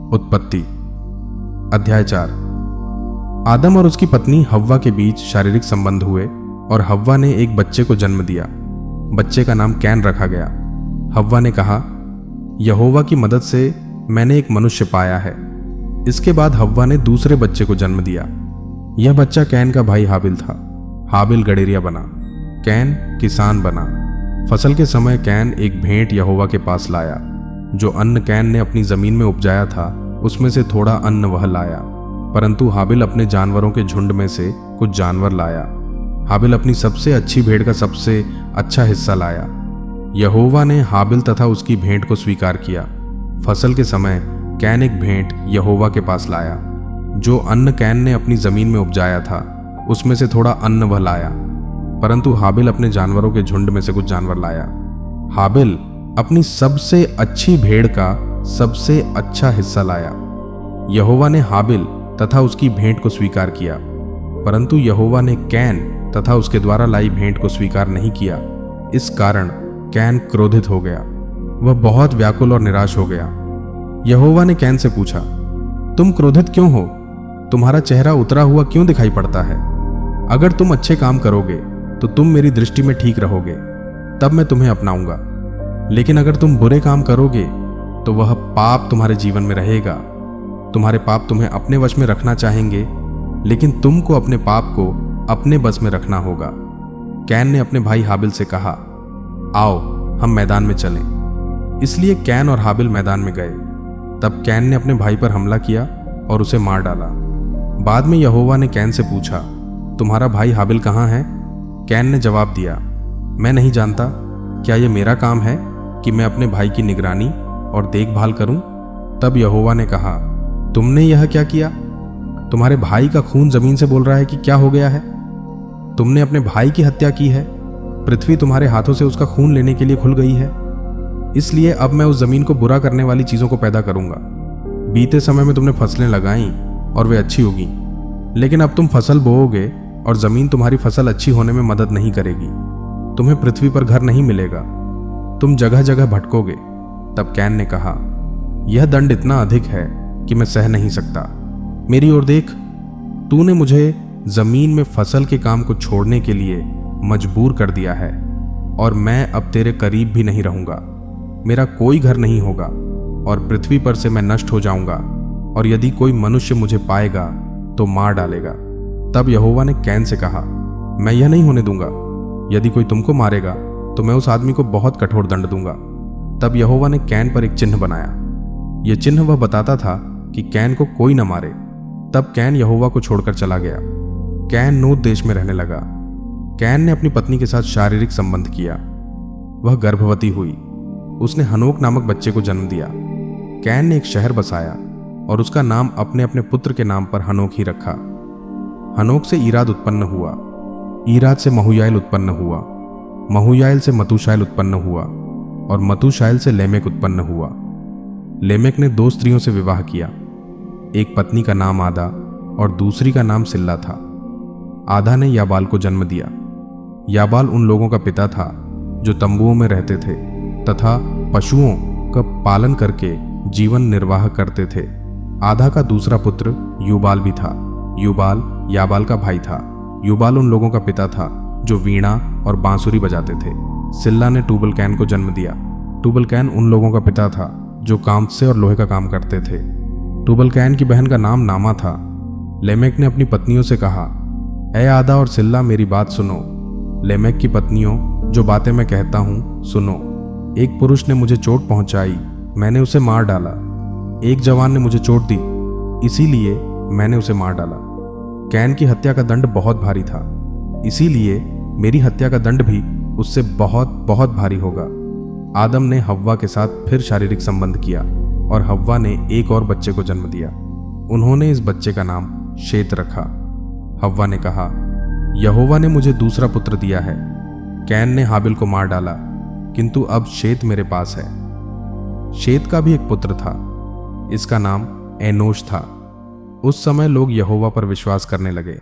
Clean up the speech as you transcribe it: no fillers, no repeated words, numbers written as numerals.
उत्पत्ति अध्याय 4। आदम और उसकी पत्नी हव्वा के बीच शारीरिक संबंध हुए और हव्वा ने एक बच्चे को जन्म दिया। बच्चे का नाम कैन रखा गया। हव्वा ने कहा, यहोवा की मदद से मैंने एक मनुष्य पाया है। इसके बाद हव्वा ने दूसरे बच्चे को जन्म दिया। यह बच्चा कैन का भाई हाबिल था। हाबिल गडेरिया बना, कैन किसान बना। फसल के समय कैन एक भेंट यहोवा के पास लाया। जो अन्न कैन ने अपनी जमीन में उपजाया था उसमें से थोड़ा अन्न वह लाया, परंतु हाबिल अपने जानवरों के झुंड में से कुछ जानवर लाया। हाबिल अपनी सबसे अच्छी भेड़ का सबसे अच्छा हिस्सा लाया। यहोवा ने हाबिल तथा उसकी भेंट को स्वीकार किया। फसल के समय कैन एक भेंट यहोवा के पास लाया। जो अन्न कैन ने अपनी जमीन में उपजाया था उसमें से थोड़ा अन्न वह लाया, परंतु हाबिल अपने जानवरों के झुंड में से कुछ जानवर लाया। हाबिल अपनी सबसे अच्छी भेड़ का सबसे अच्छा हिस्सा लाया। यहोवा ने हाबिल तथा उसकी भेंट को स्वीकार किया, परंतु यहोवा ने कैन तथा उसके द्वारा लाई भेंट को स्वीकार नहीं किया। इस कारण कैन क्रोधित हो गया। वह बहुत व्याकुल और निराश हो गया। यहोवा ने कैन से पूछा, तुम क्रोधित क्यों हो? तुम्हारा चेहरा उतरा हुआ क्यों दिखाई पड़ता है? अगर तुम अच्छे काम करोगे तो तुम मेरी दृष्टि में ठीक रहोगे, तब मैं तुम्हें अपनाऊंगा। लेकिन अगर तुम बुरे काम करोगे तो वह पाप तुम्हारे जीवन में रहेगा। तुम्हारे पाप तुम्हें अपने वश में रखना चाहेंगे, लेकिन तुमको अपने पाप को अपने बस में रखना होगा। कैन ने अपने भाई हाबिल से कहा, आओ हम मैदान में चलें। इसलिए कैन और हाबिल मैदान में गए। तब कैन ने अपने भाई पर हमला किया और उसे मार डाला। बाद में यहोवा ने कैन से पूछा, तुम्हारा भाई हाबिल कहाँ है? कैन ने जवाब दिया, मैं नहीं जानता। क्या यह मेरा काम है कि मैं अपने भाई की निगरानी और देखभाल करूं? तब यहोवा ने कहा, तुमने यह क्या किया? तुम्हारे भाई का खून जमीन से बोल रहा है कि क्या हो गया है? तुमने अपने भाई की हत्या की है। पृथ्वी तुम्हारे हाथों से उसका खून लेने के लिए खुल गई है। इसलिए अब मैं उस जमीन को बुरा करने वाली चीजों को पैदा करूंगा। बीते समय में तुमने फसलें लगाई और वे अच्छी होगी, लेकिन अब तुम फसल बोओगे और जमीन तुम्हारी फसल अच्छी होने में मदद नहीं करेगी। तुम्हें पृथ्वी पर घर नहीं मिलेगा, तुम जगह जगह भटकोगे। तब कैन ने कहा, यह दंड इतना अधिक है कि मैं सह नहीं सकता। मेरी ओर देख, तूने मुझे जमीन में फसल के काम को छोड़ने के लिए मजबूर कर दिया है और मैं अब तेरे करीब भी नहीं रहूंगा। मेरा कोई घर नहीं होगा और पृथ्वी पर से मैं नष्ट हो जाऊंगा, और यदि कोई मनुष्य मुझे पाएगा तो मार डालेगा। तब यहोवा ने कैन से कहा, मैं यह नहीं होने दूंगा। यदि कोई तुमको मारेगा तो मैं उस आदमी को बहुत कठोर दंड दूंगा। तब यहोवा ने कैन पर एक चिन्ह बनाया। यह चिन्ह वह बताता था कि कैन को कोई न मारे। तब कैन यहोवा को छोड़कर चला गया। कैन नोद देश में रहने लगा। कैन ने अपनी पत्नी के साथ शारीरिक संबंध किया। वह गर्भवती हुई। उसने हनोक नामक बच्चे को जन्म दिया। कैन ने एक शहर बसाया और उसका नाम अपने अपने पुत्र के नाम पर हनोक ही रखा। हनोक से ईराद उत्पन्न हुआ। ईराद से महूयाल उत्पन्न हुआ। महूयाल से मतूशायल उत्पन्न हुआ और मतूशायल से लेमेक उत्पन्न हुआ। लेमेक ने 2 स्त्रियों से विवाह किया। एक पत्नी का नाम आदा और दूसरी का नाम सिल्ला था। आदा ने याबाल को जन्म दिया। याबाल उन लोगों का पिता था जो तंबुओं में रहते थे तथा पशुओं का पालन करके जीवन निर्वाह करते थे। आदा का दूसरा पुत्र यूबाल भी था। यूबाल याबाल का भाई था। यूबाल उन लोगों का पिता था जो वीणा और बांसुरी बजाते थे। सिल्ला ने टूबल कैन को जन्म दिया। टूबल कैन उन लोगों का पिता था जो कांस्य और लोहे का काम करते थे। टूबल कैन की बहन का नाम नामा था। लेमेक ने अपनी पत्नियों से कहा, ऐ आदा और सिल्ला, मेरी बात सुनो। लेमेक की पत्नियों, जो बातें मैं कहता हूं सुनो। एक पुरुष ने मुझे चोट पहुंचाई, मैंने उसे मार डाला। एक जवान ने मुझे चोट दी, इसीलिए मैंने उसे मार डाला। कैन की हत्या का दंड बहुत भारी था, इसीलिए मेरी हत्या का दंड भी उससे बहुत बहुत भारी होगा। आदम ने हव्वा के साथ फिर शारीरिक संबंध किया और हव्वा ने एक और बच्चे को जन्म दिया। उन्होंने इस बच्चे का नाम शेत रखा। हव्वा ने कहा, यहोवा ने मुझे दूसरा पुत्र दिया है। कैन ने हाबिल को मार डाला, किंतु अब शेत मेरे पास है। शेत का भी एक पुत्र था, इसका नाम एनोश था। उस समय लोग यहोवा पर विश्वास करने लगे।